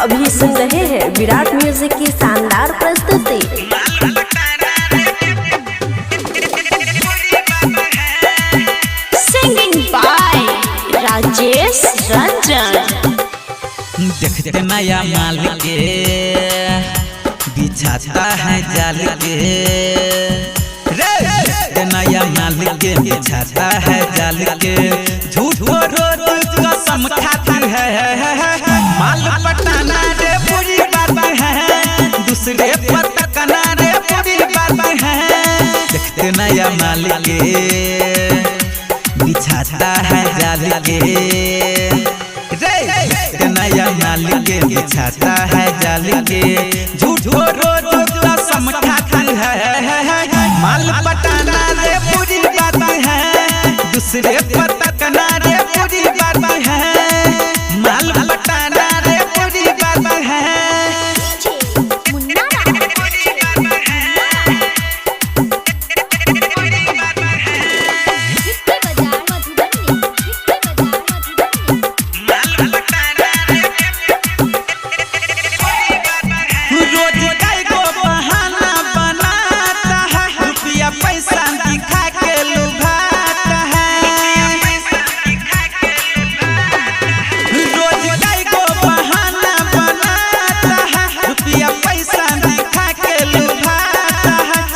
अभी सुन रहे हैं विराट म्यूजिक की शानदार प्रस्तुति। Singing by Rajesh Ranjan. देखते नया माल के बिछाता है जाल के, देखते नया माल के बिछाता है जाल के, झूठ रोज कसम खाती है, माल पटाना रे बुरी बात है, दूसरे पर तकना रे बुरी बात है। देखते नया माल के बिछाता है जाल के, नया माल के बिछाता है जाल के, झूठ रोज कसम खाती है, माल पटाना रे बुरी बात है, दूसरे पर तकना रे बुरी बात है, माल पटाना रे बुरी बात है।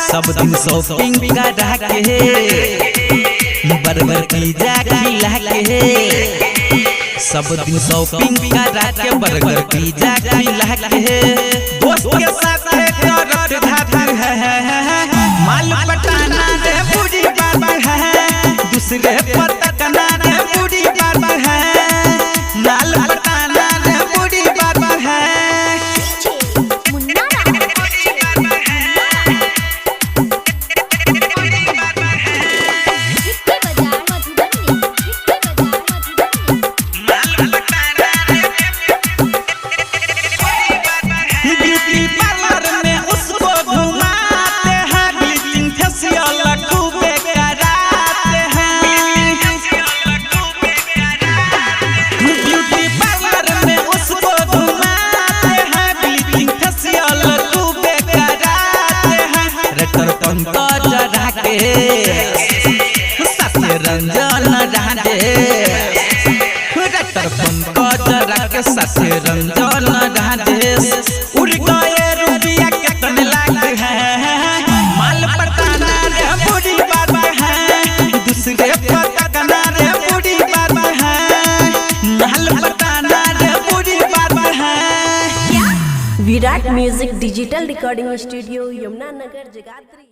सब दिन शॉपिंग करा के, बर्गर पिज्जा खिला के, सब दिन शॉपिंग करा के, बर्गर पिज्जा खिला के, दोस्त के साथ करत धाधर है, माल पटाना रे बुरी बात है, दूसरे पर तकना रे बुरी बात है, माल पटाना रे बुरी बात है। रंजन के साथे रंजन राधेश, उड़ गए रुपया कितने लाख है, माल पटाना रे बुरी बात है, दूसरे पर तकना रे बुरी बात है, माल पटाना रे बुरी बात है। Virat music digital recording studio, Yamuna Nagar, Jagadhri.